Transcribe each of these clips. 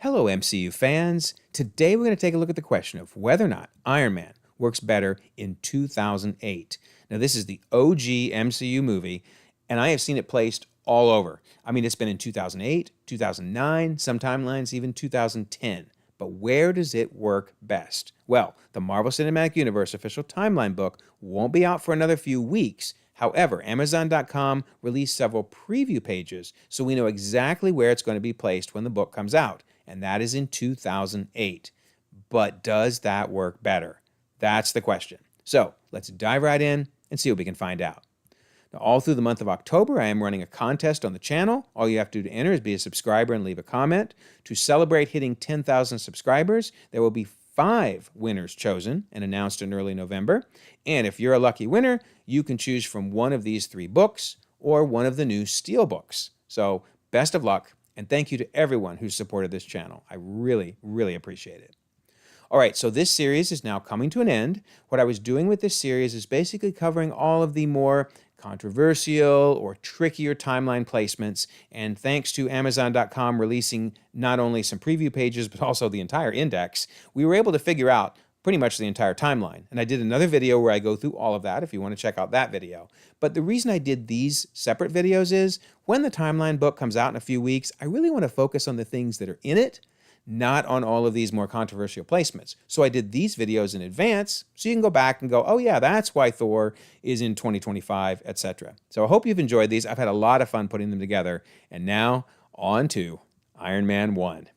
Hello, MCU fans. Today we're going to take a look at the question of whether or not Iron Man works better in 2008. Now, this is the OG MCU movie, and I have seen it placed all over. I mean, it's been in 2008, 2009, some timelines even 2010. But where does it work best? Well, the Marvel Cinematic Universe official timeline book won't be out for another few weeks. However, Amazon.com released several preview pages, so we know exactly where it's going to be placed when the book comes out, and that is in 2008. But does that work better? That's the question. So let's dive right in and see what we can find out. Now, all through the month of October, I am running a contest on the channel. All you have to do to enter is be a subscriber and leave a comment. To celebrate hitting 10,000 subscribers, there will be 5 winners chosen and announced in early November. And if you're a lucky winner, you can choose from one of these 3 books or one of the new Steel books. So best of luck, and thank you to everyone who supported this channel. I really, really appreciate it. All right, so this series is now coming to an end. What I was doing with this series is basically covering all of the more controversial or trickier timeline placements, and thanks to Amazon.com releasing not only some preview pages, but also the entire index, we were able to figure out pretty much the entire timeline. And I did another video where I go through all of that if you want to check out that video. But the reason I did these separate videos is when the timeline book comes out in a few weeks, I really want to focus on the things that are in it, not on all of these more controversial placements. So I did these videos in advance, so you can go back and go, oh yeah, that's why Thor is in 2025, etc. So I hope you've enjoyed these. I've had a lot of fun putting them together. And now, on to Iron Man 1.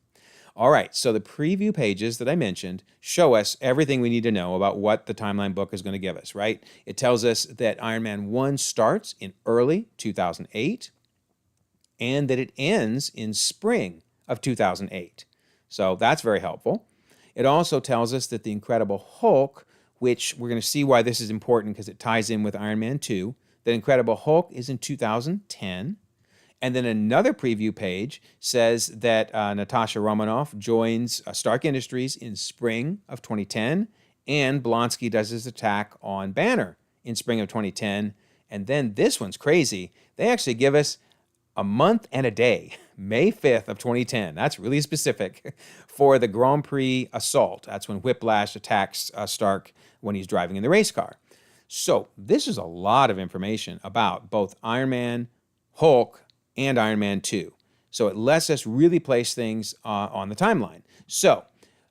All right, so the preview pages that I mentioned show us everything we need to know about what the timeline book is going to give us, right? It tells us that Iron Man 1 starts in early 2008 and that it ends in spring of 2008. So that's very helpful. It also tells us that the Incredible Hulk, which we're going to see why this is important because it ties in with Iron Man 2, that Incredible Hulk is in 2010. And then another preview page says that Natasha Romanoff joins Stark Industries in spring of 2010, and Blonsky does his attack on Banner in spring of 2010. And then this one's crazy. They actually give us a month and a day, May 5th of 2010. That's really specific for the Grand Prix assault. That's when Whiplash attacks Stark when he's driving in the race car. So this is a lot of information about both Iron Man, Hulk, and Iron Man 2. So it lets us really place things on the timeline. So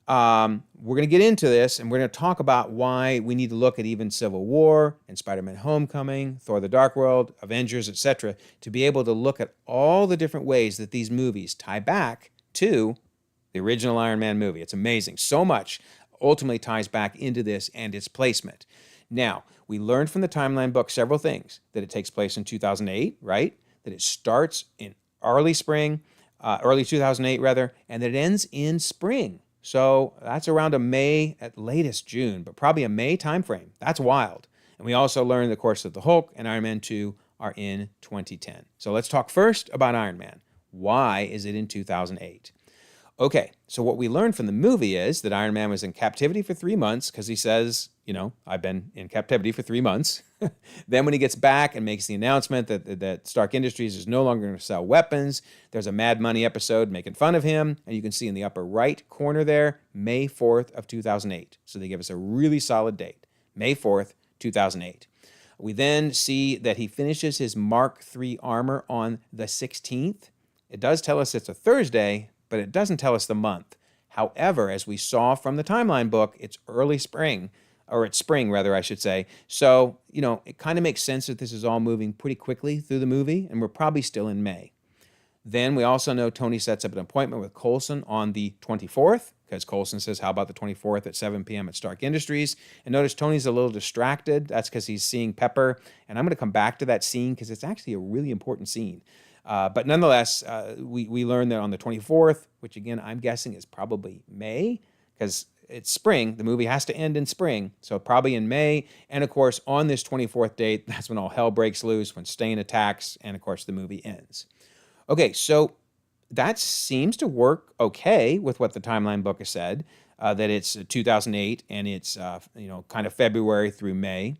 we're going to get into this, and we're going to talk about why we need to look at even Civil War and Spider-Man Homecoming, Thor the Dark World, Avengers, etc., to be able to look at all the different ways that these movies tie back to the original Iron Man movie. It's amazing. So much ultimately ties back into this and its placement. Now, we learned from the timeline book several things. That it takes place in 2008, right? That it starts in early 2008 rather, and that it ends in spring. So that's around a May, at latest June, but probably a May timeframe. That's wild. And we also learned, of course, that the Hulk and Iron Man 2 are in 2010. So let's talk first about Iron Man. Why is it in 2008? Okay, so what we learned from the movie is that Iron Man was in captivity for 3 months because he says, you know, I've been in captivity for 3 months. Then when he gets back and makes the announcement that Stark Industries is no longer going to sell weapons, there's a Mad Money episode making fun of him. And you can see in the upper right corner there, May 4th of 2008. So they give us a really solid date, May 4th, 2008. We then see that he finishes his Mark III armor on the 16th. It does tell us it's a Thursday, but it doesn't tell us the month. However, as we saw from the timeline book, it's early spring, or it's spring rather, I should say. So, you know, it kind of makes sense that this is all moving pretty quickly through the movie, and we're probably still in May. Then we also know Tony sets up an appointment with Coulson on the 24th, because Coulson says, how about the 24th at 7 p.m. at Stark Industries? And notice Tony's a little distracted. That's because he's seeing Pepper. And I'm going to come back to that scene because it's actually a really important scene. But nonetheless, we learned that on the 24th, which again, I'm guessing is probably May, because it's spring. The movie has to end in spring, so probably in May. And of course, on this 24th date, that's when all hell breaks loose, when Stain attacks, and of course, the movie ends. Okay, so that seems to work okay with what the timeline book has said, that it's 2008 and it's kind of February through May.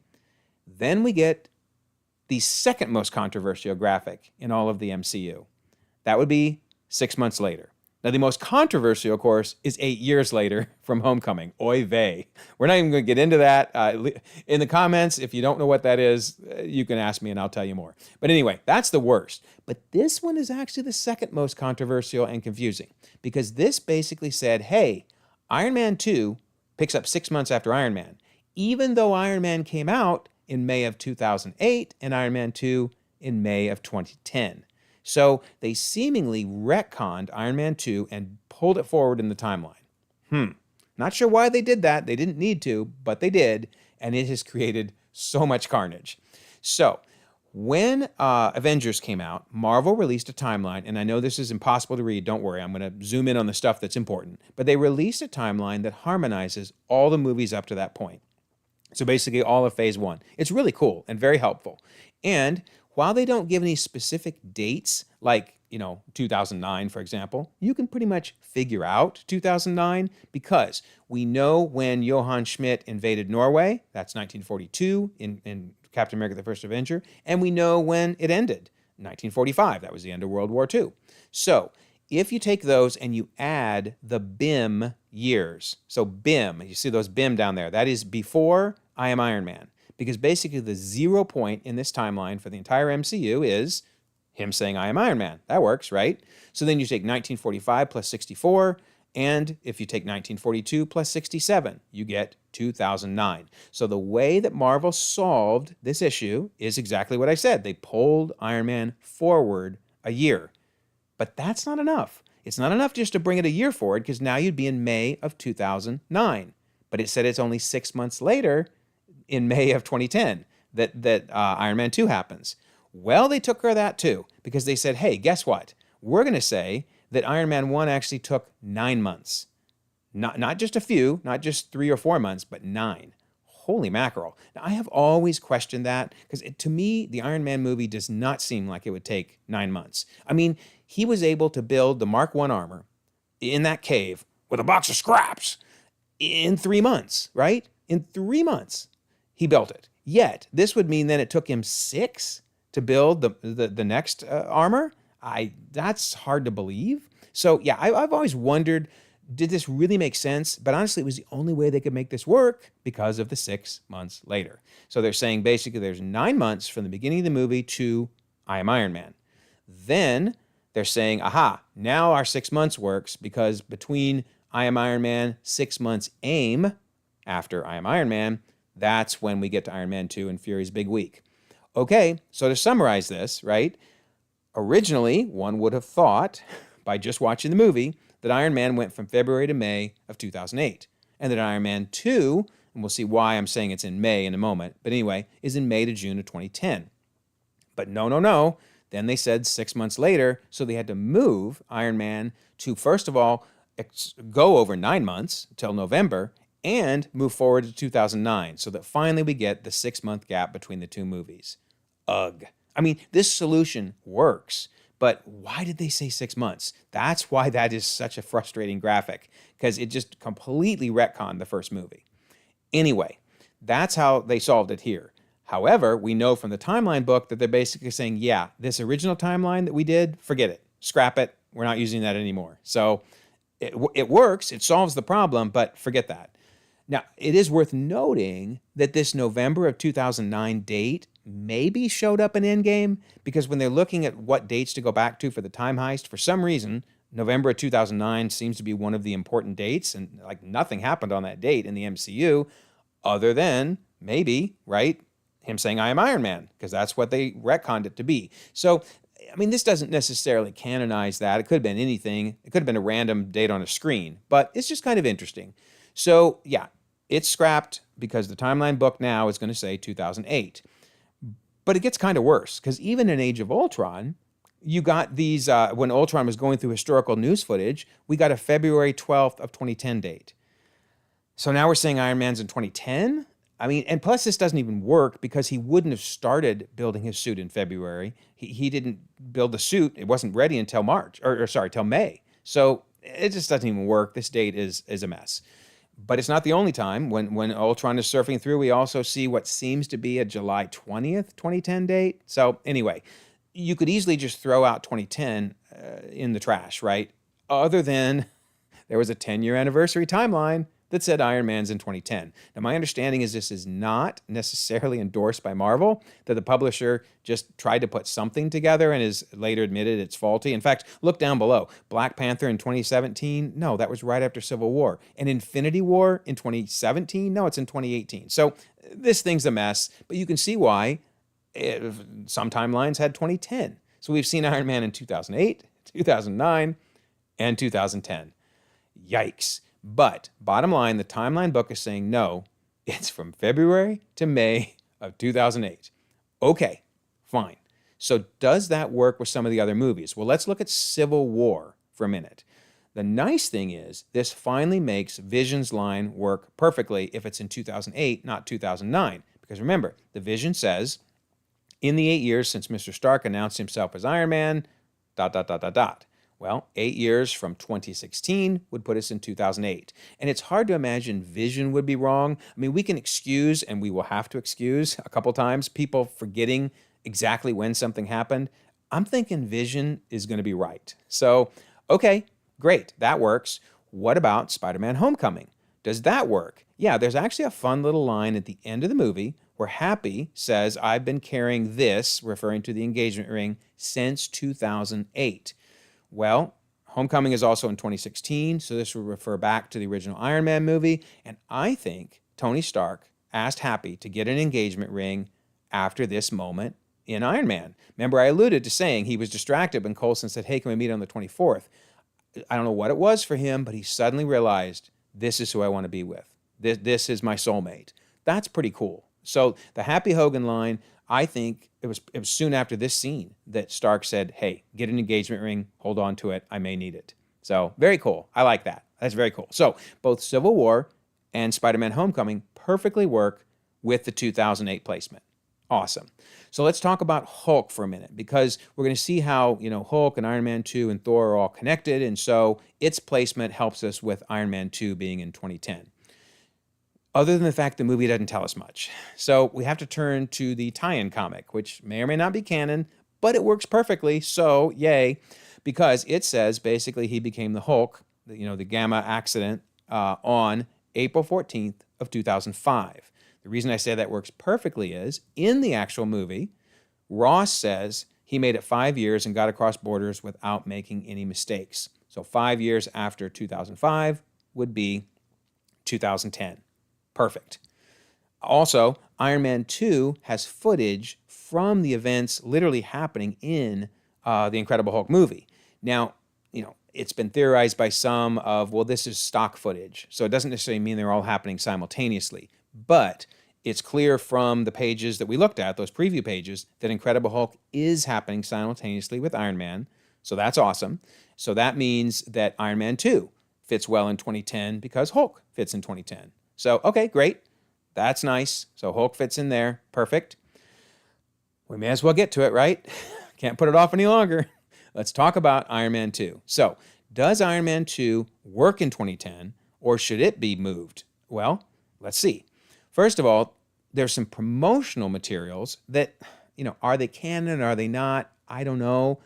Then we get the second most controversial graphic in all of the MCU. That would be 6 months later. Now, the most controversial, of course, is 8 years later from Homecoming. Oy vey. We're not even going to get into that. In the comments, if you don't know what that is, you can ask me and I'll tell you more. But anyway, that's the worst. But this one is actually the second most controversial and confusing because this basically said, hey, Iron Man 2 picks up 6 months after Iron Man, even though Iron Man came out in May of 2008 and Iron Man 2 in May of 2010. So they seemingly retconned Iron Man 2 and pulled it forward in the timeline. Not sure why they did that. They didn't need to, but they did, and it has created so much carnage. So when Avengers came out, Marvel released a timeline, and I know this is impossible to read. Don't worry, I'm going to zoom in on the stuff that's important. But they released a timeline that harmonizes all the movies up to that point. So basically all of Phase 1. It's really cool and very helpful. And while they don't give any specific dates, like, 2009, for example, you can pretty much figure out 2009 because we know when Johann Schmidt invaded Norway, that's 1942 in Captain America the First Avenger, and we know when it ended, 1945, that was the end of World War II. So if you take those and you add the BIM years, so BIM, you see those BIM down there, that is before I Am Iron Man. Because basically the 0 point in this timeline for the entire MCU is him saying, I am Iron Man. That works, right? So then you take 1945 plus 64, and if you take 1942 plus 67, you get 2009. So the way that Marvel solved this issue is exactly what I said. They pulled Iron Man forward a year. But that's not enough. It's not enough just to bring it a year forward, because now you'd be in May of 2009. But it said it's only 6 months later, in May of 2010, that Iron Man 2 happens. Well, they took care of that too, because they said, hey, guess what? We're going to say that Iron Man 1 actually took 9 months. Not just a few, not just 3 or 4 months, but 9. Holy mackerel. Now, I have always questioned that, because to me, the Iron Man movie does not seem like it would take 9 months. I mean, he was able to build the Mark I armor in that cave with a box of scraps in 3 months, right? In 3 months. He built it. Yet, this would mean then it took him 6 to build the next armor. That's hard to believe. So yeah, I've always wondered, did this really make sense? But honestly, it was the only way they could make this work because of the 6 months later. So they're saying basically there's 9 months from the beginning of the movie to I Am Iron Man. Then they're saying, aha, now our 6 months works because between I Am Iron Man, 6 months AIM after I Am Iron Man, that's when we get to Iron Man 2 and Fury's big week. Okay, so to summarize this, right? Originally, one would have thought, by just watching the movie, that Iron Man went from February to May of 2008. And that Iron Man 2, and we'll see why I'm saying it's in May in a moment, but anyway, is in May to June of 2010. But no. Then they said 6 months later, so they had to move Iron Man to, first of all, go over 9 months till November, and move forward to 2009 so that finally we get the 6 month gap between the two movies. Ugh. I mean, this solution works, but why did they say 6 months? That's why that is such a frustrating graphic, because it just completely retconned the first movie. Anyway, that's how they solved it here. However, we know from the timeline book that they're basically saying, yeah, this original timeline that we did, forget it, scrap it, we're not using that anymore. So it works, it solves the problem, but forget that. Now, it is worth noting that this November of 2009 date maybe showed up in Endgame, because when they're looking at what dates to go back to for the time heist, for some reason, November of 2009 seems to be one of the important dates, and like nothing happened on that date in the MCU other than maybe, right, him saying I am Iron Man, because that's what they retconned it to be. So, I mean, this doesn't necessarily canonize that. It could have been anything. It could have been a random date on a screen, but it's just kind of interesting. So, yeah, it's scrapped because the timeline book now is going to say 2008. But it gets kind of worse, because even in Age of Ultron, you got these, when Ultron was going through historical news footage, we got a February 12th of 2010 date. So now we're saying Iron Man's in 2010? I mean, and plus this doesn't even work because he wouldn't have started building his suit in February. He didn't build the suit. It wasn't ready until till May. So it just doesn't even work. This date is a mess. But it's not the only time. When Ultron is surfing through, we also see what seems to be a July 20th, 2010 date. So anyway, you could easily just throw out 2010 in the trash, right? other than there was a 10-year anniversary timeline that said Iron Man's in 2010. Now, my understanding is this is not necessarily endorsed by Marvel, that the publisher just tried to put something together and is later admitted it's faulty. In fact, look down below. Black Panther in 2017? No, that was right after Civil War. And Infinity War in 2017? No, it's in 2018. So this thing's a mess, but you can see why some timelines had 2010. So we've seen Iron Man in 2008, 2009, and 2010. Yikes. But bottom line, the timeline book is saying no, it's from February to May of 2008. Okay, fine. So does that work with some of the other movies? Well, let's look at Civil War for a minute. The nice thing is this finally makes Vision's line work perfectly if it's in 2008, not 2009. Because remember, the Vision says, in the 8 years since Mr. Stark announced himself as Iron Man, ... Well, 8 years from 2016 would put us in 2008. And it's hard to imagine Vision would be wrong. I mean, we can excuse, and we will have to excuse a couple times, people forgetting exactly when something happened. I'm thinking Vision is going to be right. So, okay, great, that works. What about Spider-Man Homecoming? Does that work? Yeah, there's actually a fun little line at the end of the movie where Happy says, I've been carrying this, referring to the engagement ring, since 2008. Well, Homecoming is also in 2016, so this will refer back to the original Iron Man movie, and I think Tony Stark asked Happy to get an engagement ring after this moment in Iron Man. Remember, I alluded to saying he was distracted when Coulson said, hey, can we meet on the 24th? I don't know what it was for him, but he suddenly realized, this is who I want to be with. This is my soulmate. That's pretty cool. So the Happy Hogan line, I think it was soon after this scene that Stark said, hey, get an engagement ring, hold on to it, I may need it. So very cool. I like that. That's very cool. So both Civil War and Spider-Man Homecoming perfectly work with the 2008 placement. Awesome. So let's talk about Hulk for a minute, because we're going to see how, Hulk and Iron Man 2 and Thor are all connected, and so its placement helps us with Iron Man 2 being in 2010. Other than the fact the movie doesn't tell us much. So we have to turn to the tie-in comic, which may or may not be canon, but it works perfectly, so yay, because it says basically he became the Hulk, the Gamma accident, on April 14th of 2005. The reason I say that works perfectly is, in the actual movie, Ross says he made it 5 years and got across borders without making any mistakes. So 5 years after 2005 would be 2010. Perfect. Also, Iron Man 2 has footage from the events literally happening in the Incredible Hulk movie. Now, it's been theorized by some of, well, this is stock footage, so it doesn't necessarily mean they're all happening simultaneously. But it's clear from the pages that we looked at, those preview pages, that Incredible Hulk is happening simultaneously with Iron Man, so that's awesome. So that means that Iron Man 2 fits well in 2010 because Hulk fits in 2010. So, okay, great. That's nice. So Hulk fits in there. Perfect. We may as well get to it, right? Can't put it off any longer. Let's talk about Iron Man 2. So, does Iron Man 2 work in 2010, or should it be moved? Well, let's see. First of all, there's some promotional materials that, are they canon? Are they not? I don't know.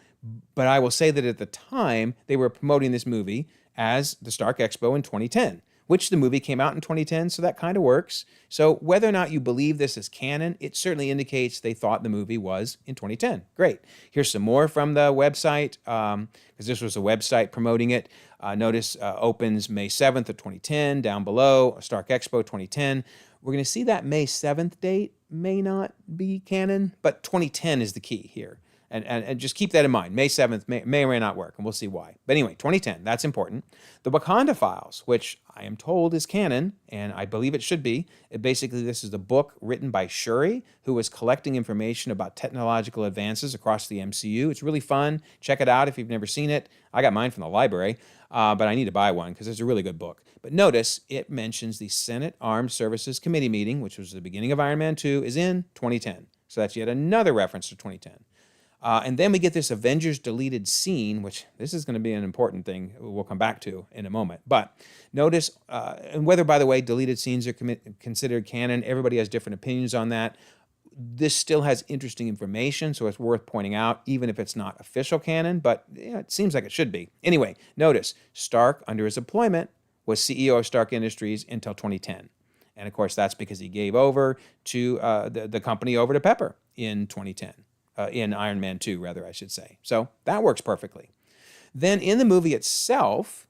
But I will say that at the time, they were promoting this movie as the Stark Expo in 2010. Which the movie came out in 2010, so that kind of works. So whether or not you believe this is canon, it certainly indicates they thought the movie was in 2010. Great. Here's some more from the website, because this was a website promoting it. Notice opens May 7th of 2010. Down below, Stark Expo 2010. We're going to see that May 7th date may not be canon, but 2010 is the key here. And just keep that in mind. May 7th may or may not work, and we'll see why. But anyway, 2010, that's important. The Wakanda Files, which I am told is canon, and I believe it should be. This is the book written by Shuri, who was collecting information about technological advances across the MCU. It's really fun. Check it out if you've never seen it. I got mine from the library, but I need to buy one because it's a really good book. But notice it mentions the Senate Armed Services Committee meeting, which was the beginning of Iron Man 2, is in 2010. So that's yet another reference to 2010. And then we get this Avengers deleted scene, which this is going to be an important thing we'll come back to in a moment. But notice, and whether, by the way, deleted scenes are considered canon, everybody has different opinions on that. this still has interesting information, so it's worth pointing out, even if it's not official canon, but it seems like it should be. Anyway, notice Stark, under his employment, was CEO of Stark Industries until 2010. And of course, that's because he gave over to the company over to Pepper in 2010, in Iron Man 2, rather, I should say. So that works perfectly. Then in the movie itself,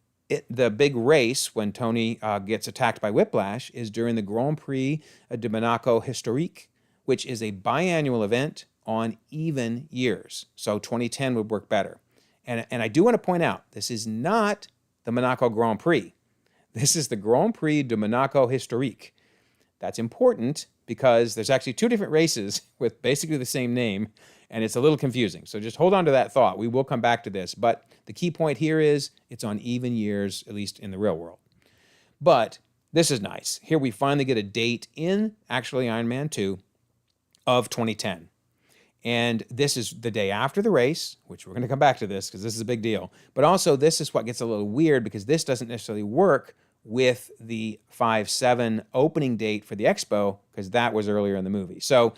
the big race when Tony gets attacked by Whiplash is during the Grand Prix de Monaco Historique, which is a biannual event on even years. So 2010 would work better. And I do want to point out, this is not the Monaco Grand Prix. This is the Grand Prix de Monaco Historique. That's important because there's actually two different races with basically the same name, and it's a little confusing. So just hold on to that thought. We will come back to this. But the key point here is it's on even years, at least in the real world. But this is nice. Here we finally get a date in actually Iron Man 2 of 2010. And this is the day after the race, which we're going to come back to this because this is a big deal. But also this is what gets a little weird because this doesn't necessarily work with the 5/7 opening date for the expo because that was earlier in the movie. So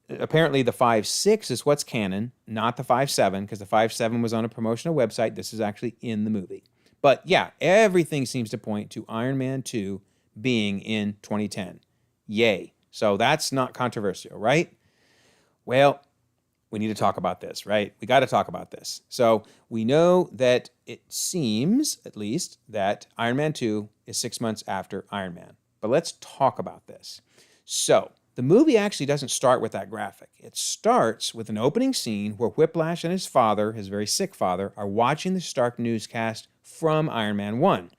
apparently the 5/6 is what's canon, not the 5/7, because the 5/7 was on a promotional website. This is actually in the movie. But yeah, everything seems to point to Iron Man 2 being in 2010. Yay. So that's not controversial, right? Well, we need to talk about this, right? We got to talk about this. So we know that it seems, at least, that Iron Man 2 is 6 months after Iron Man. But let's talk about this. So the movie actually doesn't start with that graphic. It starts with an opening scene where Whiplash and his father, his very sick father, are watching the Stark newscast from Iron Man 1.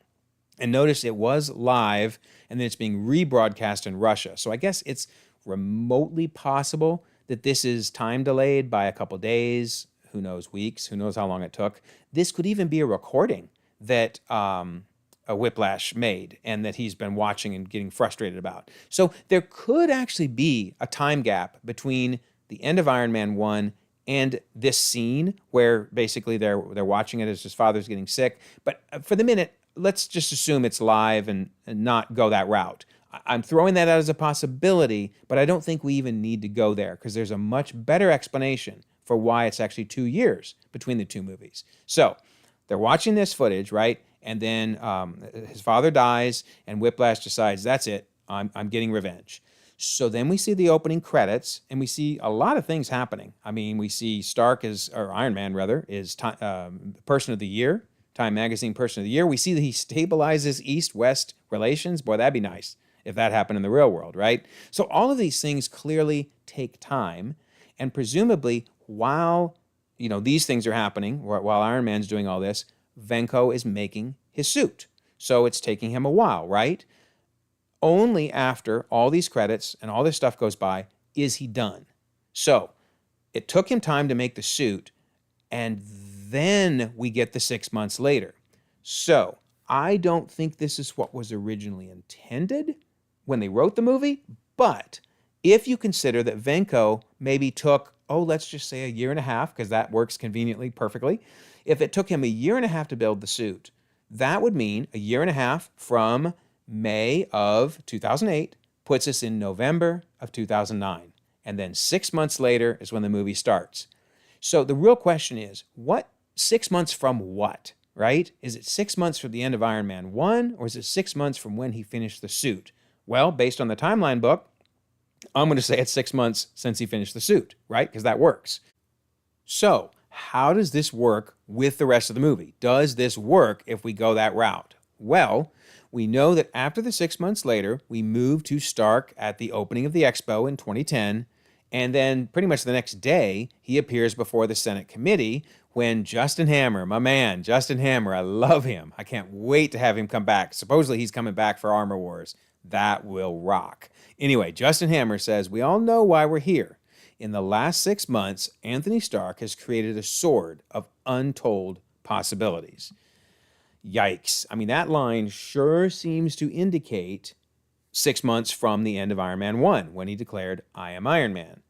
And notice it was live, and then it's being rebroadcast in Russia. So I guess it's remotely possible that this is time delayed by a couple days, who knows, weeks, who knows how long it took. This could even be a recording that a Whiplash made and that he's been watching and getting frustrated about. So there could actually be a time gap between the end of Iron Man 1 and this scene where basically they're watching it as his father's getting sick. But for the minute, let's just assume it's live and not go that route. I'm throwing that out as a possibility, but I don't think we even need to go there because there's a much better explanation for why it's actually 2 years between the two movies. So they're watching this footage, right? And then his father dies, and Whiplash decides, that's it, I'm getting revenge. So then we see the opening credits, and we see a lot of things happening. I mean, we see Stark or Iron Man rather, is Person of the Year, Time Magazine Person of the Year. We see that he stabilizes East-West relations. Boy, that'd be nice if that happened in the real world, right? So all of these things clearly take time, and presumably while these things are happening, while Iron Man's doing all this, Venko is making his suit. So it's taking him a while, right? Only after all these credits and all this stuff goes by is he done. So it took him time to make the suit, and then we get the 6 months later. So I don't think this is what was originally intended when they wrote the movie, but if you consider that Venko maybe took, let's just say a year and a half, because that works conveniently, perfectly. If it took him a year and a half to build the suit, that would mean a year and a half from May of 2008 puts us in November of 2009. And then 6 months later is when the movie starts. So the real question is, 6 months from what, right? Is it 6 months from the end of Iron Man 1, or is it 6 months from when he finished the suit? Well, based on the timeline book, I'm going to say it's 6 months since he finished the suit, right? Because that works. So how does this work with the rest of the movie? Does this work if we go that route? Well, we know that after the 6 months later, we move to Stark at the opening of the expo in 2010, and then pretty much the next day, he appears before the Senate committee when Justin Hammer, my man, Justin Hammer, I love him. I can't wait to have him come back. Supposedly he's coming back for Armor Wars. That will rock. Anyway, Justin Hammer says, we all know why we're here. In the last 6 months, Anthony Stark has created a sword of untold possibilities. Yikes. I mean, that line sure seems to indicate 6 months from the end of Iron Man 1, when he declared, I am Iron Man.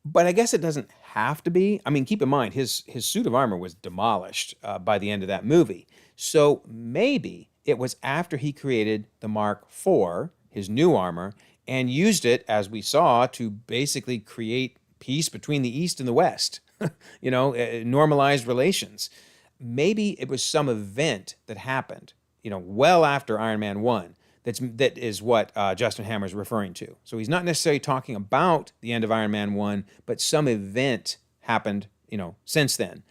But I guess it doesn't have to be. I mean, keep in mind, his suit of armor was demolished by the end of that movie. So maybe it was after he created the Mark IV, his new armor, and used it, as we saw, to basically create peace between the East and the West, normalized relations. Maybe it was some event that happened, well after Iron Man 1. That is what Justin Hammer is referring to. So he's not necessarily talking about the end of Iron Man 1, but some event happened, since then.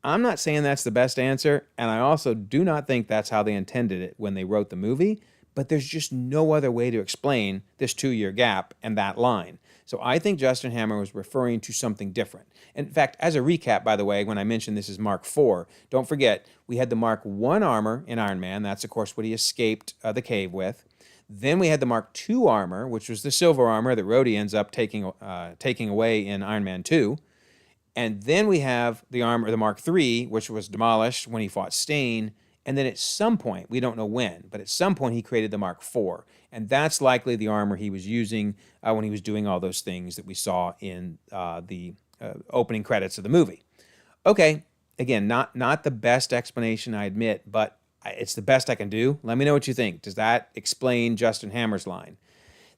I'm not saying that's the best answer, and I also do not think that's how they intended it when they wrote the movie, but there's just no other way to explain this 2-year gap and that line. So I think Justin Hammer was referring to something different. In fact, as a recap, by the way, when I mentioned this is Mark IV, don't forget, we had the Mark I armor in Iron Man. That's, of course, what he escaped the cave with. Then we had the Mark II armor, which was the silver armor that Rhodey ends up taking away in Iron Man 2. And then we have the armor, the Mark III, which was demolished when he fought Stain. And then at some point, we don't know when, but at some point he created the Mark IV. And that's likely the armor he was using when he was doing all those things that we saw in the opening credits of the movie. Okay, again, not the best explanation, I admit, but it's the best I can do. Let me know what you think. Does that explain Justin Hammer's line?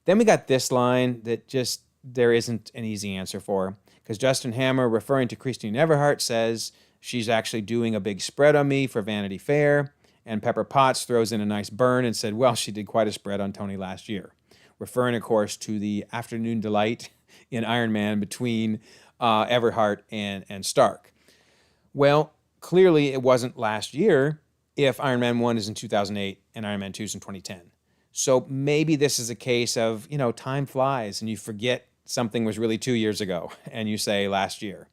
Then we got this line that just there isn't an easy answer for, because Justin Hammer, referring to Christine Everhart, says she's actually doing a big spread on me for Vanity Fair, and Pepper Potts throws in a nice burn and said, well, she did quite a spread on Tony last year, referring, of course, to the afternoon delight in Iron Man between Everhart and Stark. Well, clearly it wasn't last year if Iron Man 1 is in 2008 and Iron Man 2 is in 2010. So maybe this is a case of, time flies and you forget something was really 2 years ago and you say last year.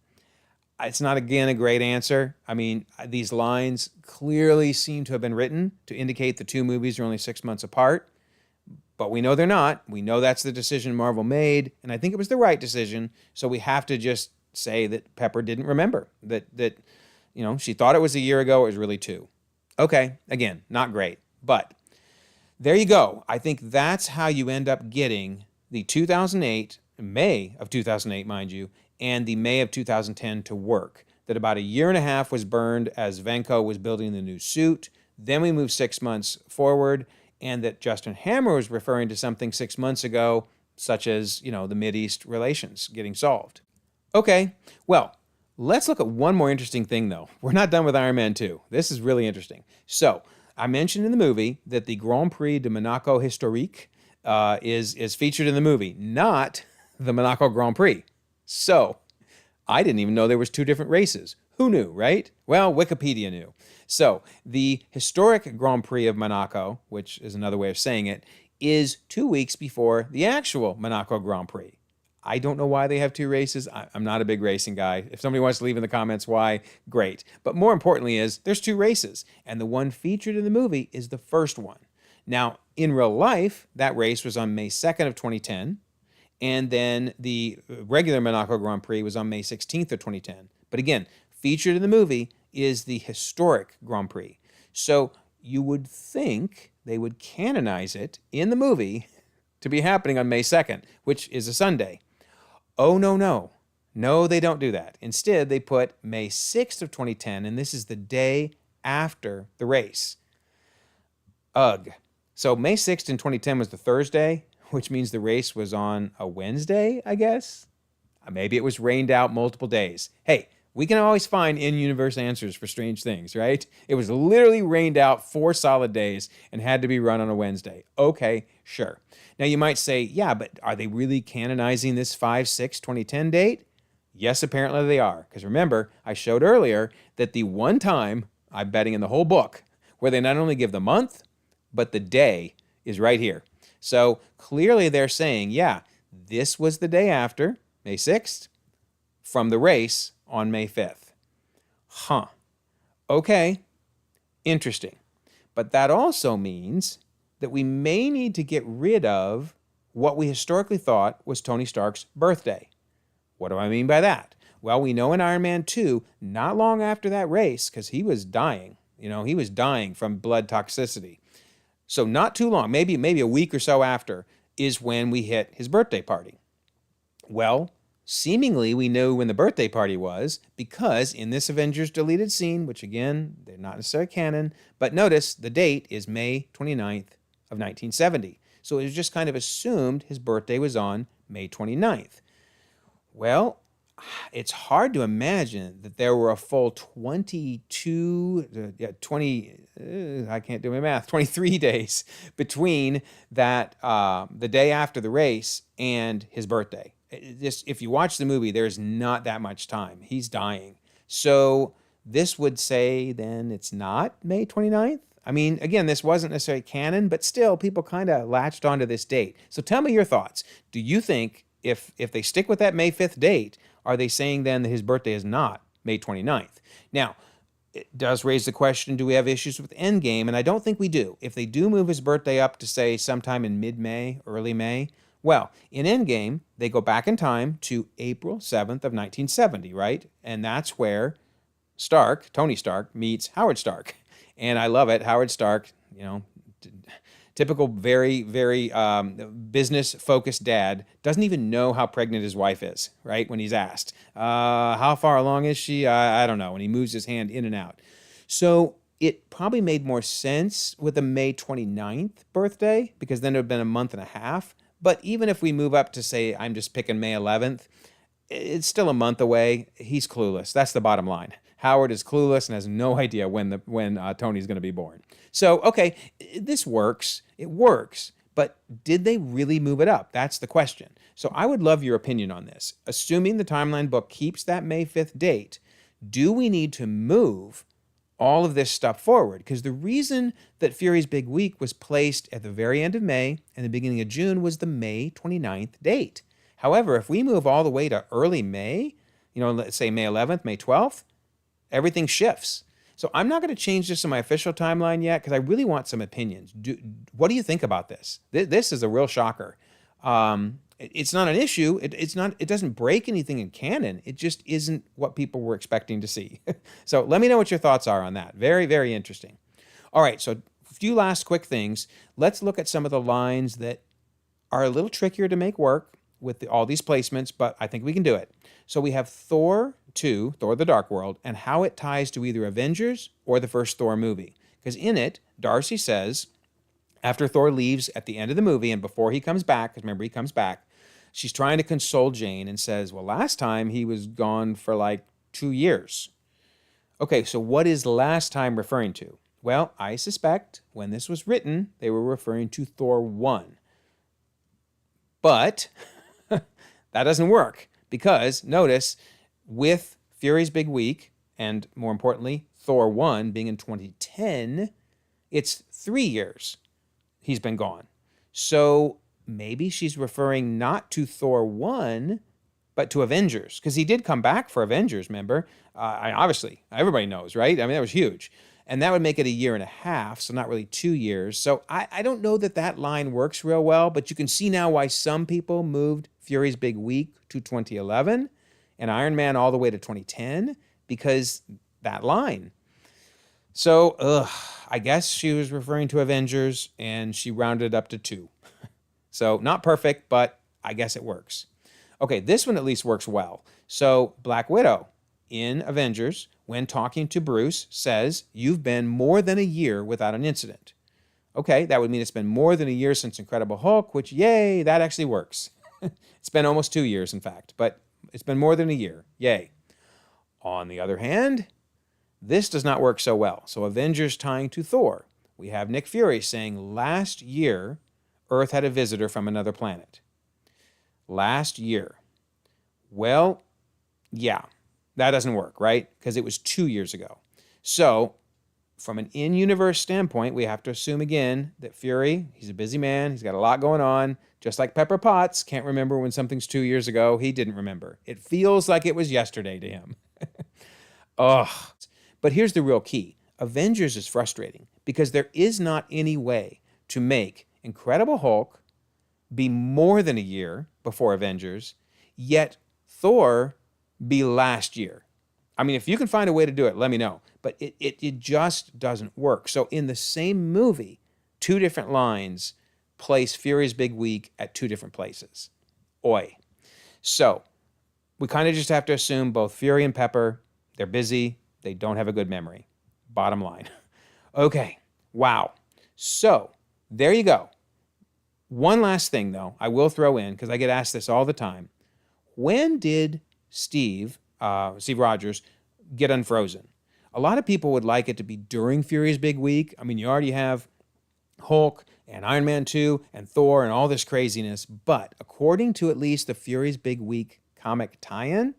It's not, again, a great answer. I mean, these lines clearly seem to have been written to indicate the two movies are only 6 months apart, but we know they're not. We know that's the decision Marvel made, and I think it was the right decision, so we have to just say that Pepper didn't remember, that she thought it was a year ago, it was really 2. Okay, again, not great, but there you go. I think that's how you end up getting the 2008, May of 2008, mind you, and the May of 2010 to work. That about a year and a half was burned as Venko was building the new suit. Then we moved 6 months forward, and that Justin Hammer was referring to something 6 months ago, such as, the Mideast relations getting solved. Okay, well, let's look at one more interesting thing, though. We're not done with Iron Man 2. This is really interesting. So, I mentioned in the movie that the Grand Prix de Monaco Historique is featured in the movie, not the Monaco Grand Prix. So, I didn't even know there was 2 different races. Who knew, right? Well, Wikipedia knew. So, the historic Grand Prix of Monaco, which is another way of saying it, is 2 weeks before the actual Monaco Grand Prix. I don't know why they have 2 races. I'm not a big racing guy. If somebody wants to leave in the comments why, great. But more importantly is, there's 2 races, and the one featured in the movie is the first one. Now, in real life, that race was on May 2nd of 2010, and then the regular Monaco Grand Prix was on May 16th of 2010. But again, featured in the movie is the historic Grand Prix. So you would think they would canonize it in the movie to be happening on May 2nd, which is a Sunday. Oh, no. No, they don't do that. Instead, they put May 6th of 2010, and this is the day after the race. Ugh. So May 6th in 2010 was the Thursday, which means the race was on a Wednesday, I guess? Maybe it was rained out multiple days. Hey, we can always find in-universe answers for strange things, right? It was literally rained out 4 solid days and had to be run on a Wednesday. Okay, sure. Now you might say, yeah, but are they really canonizing this 5/6/2010 date? Yes, apparently they are. Because remember, I showed earlier that the one time, I'm betting in the whole book, where they not only give the month, but the day is right here. So clearly they're saying, yeah, this was the day after, May 6th, from the race on May 5th. Huh. Okay. Interesting. But that also means that we may need to get rid of what we historically thought was Tony Stark's birthday. What do I mean by that? Well, we know in Iron Man 2, not long after that race, because he was dying. He was dying from blood toxicity. So not too long, maybe a week or so after, is when we hit his birthday party. Well, seemingly we know when the birthday party was because in this Avengers deleted scene, which again, they're not necessarily canon, but notice the date is May 29th of 1970. So it was just kind of assumed his birthday was on May 29th. Well, it's hard to imagine that there were a full 20, I can't do my math, 23 days between that, the day after the race and his birthday. If you watch the movie, there's not that much time. He's dying. So this would say then it's not May 29th. I mean, again, this wasn't necessarily canon, but still people kind of latched onto this date. So tell me your thoughts. Do you think if they stick with that May 5th date, are they saying then that his birthday is not May 29th? Now, it does raise the question, do we have issues with Endgame? And I don't think we do. If they do move his birthday up to, say, sometime in mid-May, early May, well, in Endgame, they go back in time to April 7th of 1970, right? And that's where Tony Stark, meets Howard Stark. And I love it. Howard Stark, typical, very, very business-focused dad, doesn't even know how pregnant his wife is, right, when he's asked. How far along is she? I don't know. And he moves his hand in and out. So it probably made more sense with a May 29th birthday, because then it would have been a month and a half. But even if we move up to, say, I'm just picking May 11th, it's still a month away. He's clueless. That's the bottom line. Howard is clueless and has no idea when Tony's going to be born. So, okay, this works. It works. But did they really move it up? That's the question. So I would love your opinion on this. Assuming the timeline book keeps that May 5th date, do we need to move all of this stuff forward? Because the reason that Fury's Big Week was placed at the very end of May and the beginning of June was the May 29th date. However, if we move all the way to early May, let's say May 11th, May 12th, everything shifts. So I'm not going to change this in my official timeline yet because I really want some opinions. What do you think about this? This is a real shocker. It's not an issue. It doesn't break anything in canon. It just isn't what people were expecting to see. So let me know what your thoughts are on that. Very, very interesting. All right, so a few last quick things. Let's look at some of the lines that are a little trickier to make work with all these placements, but I think we can do it. So we have Thor 2, Thor the Dark World, and how it ties to either Avengers or the first Thor movie. Because in it, Darcy says, after Thor leaves at the end of the movie and before he comes back, because remember he comes back, she's trying to console Jane and says, well, last time he was gone for like 2 years. Okay, so what is last time referring to? Well, I suspect when this was written, they were referring to Thor 1. But that doesn't work because, notice, with Fury's Big Week, and more importantly, Thor 1 being in 2010, it's 3 years he's been gone. So maybe she's referring not to Thor 1, but to Avengers, because he did come back for Avengers, remember? Obviously, everybody knows, right? I mean, that was huge. And that would make it 1.5 years, so not really 2 years. So I don't know that line works real well, but you can see now why some people moved Fury's Big Week to 2011 and Iron Man all the way to 2010, because that line. So, I guess she was referring to Avengers, and she rounded it up to 2. So, not perfect, but I guess it works. Okay, this one at least works well. So, Black Widow in Avengers, when talking to Bruce, says, you've been more than 1 year without an incident. Okay, that would mean it's been more than 1 year since Incredible Hulk, which, yay, that actually works. It's been almost 2 years, in fact, but it's been more than 1 year. Yay. On the other hand, this does not work so well. So Avengers tying to Thor. We have Nick Fury saying last year, Earth had a visitor from another planet. Last year. Well, yeah, that doesn't work, right? Because it was 2 years ago. So from an in-universe standpoint, we have to assume again that Fury, he's a busy man. He's got a lot going on. Just like Pepper Potts can't remember when something's 2 years ago. He didn't remember. It feels like it was yesterday to him. Ugh. But here's the real key. Avengers is frustrating because there is not any way to make Incredible Hulk be more than 1 year before Avengers, yet Thor be last year. I mean, if you can find a way to do it, let me know. But it just doesn't work. So in the same movie, 2 different lines place Fury's Big Week at 2 different places. Oi. So we kind of just have to assume both Fury and Pepper, they're busy, they don't have a good memory. Bottom line. Okay. Wow. So there you go. One last thing, though, I will throw in, because I get asked this all the time. When did Steve Rogers, get unfrozen? A lot of people would like it to be during Fury's big week. I mean, you already have Hulk and Iron Man 2 and Thor and all this craziness. But according to at least the Fury's Big Week comic tie-in,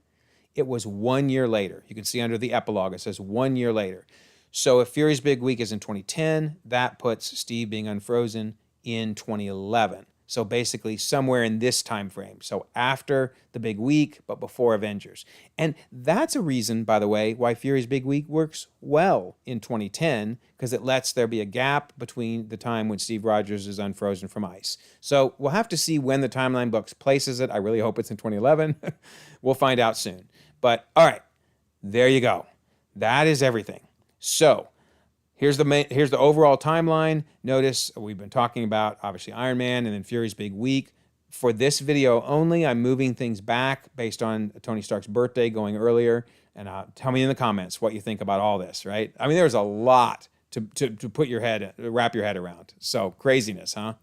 it was 1 year later. You can see under the epilogue, it says 1 year later. So if Fury's Big Week is in 2010, that puts Steve being unfrozen in 2011. So basically somewhere in this time frame. So after the big week, but before Avengers. And that's a reason, by the way, why Fury's Big Week works well in 2010, because it lets there be a gap between the time when Steve Rogers is unfrozen from ice. So we'll have to see when the timeline books places it. I really hope it's in 2011. We'll find out soon. But all right, there you go. That is everything. So here's the overall timeline. Notice we've been talking about, obviously, Iron Man and then Fury's Big Week. For this video only, I'm moving things back based on Tony Stark's birthday going earlier. And tell me in the comments what you think about all this, right? I mean, there's a lot to wrap your head around. So craziness, huh?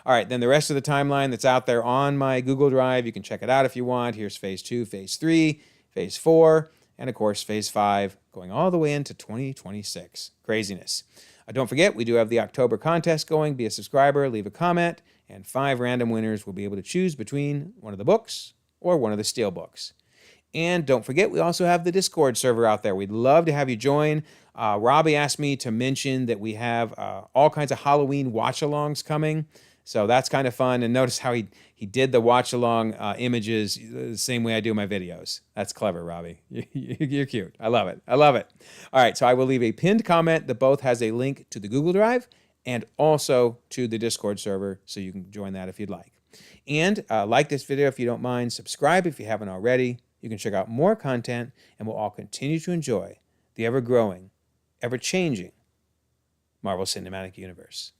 All right, then the rest of the timeline that's out there on my Google Drive, you can check it out if you want. Here's Phase 2, Phase 3, Phase 4, and of course, Phase 5, going all the way into 2026. Craziness. Don't forget, we do have the October contest going. Be a subscriber, leave a comment, and 5 random winners will be able to choose between one of the books or one of the steel books. And don't forget, we also have the Discord server out there. We'd love to have you join. Robbie asked me to mention that we have all kinds of Halloween watch-alongs coming. So that's kind of fun. And notice how he did the watch-along images the same way I do my videos. That's clever, Robbie. You're cute. I love it. I love it. All right, so I will leave a pinned comment that both has a link to the Google Drive and also to the Discord server, so you can join that if you'd like. And like this video if you don't mind. Subscribe if you haven't already. You can check out more content, and we'll all continue to enjoy the ever-growing, ever-changing Marvel Cinematic Universe.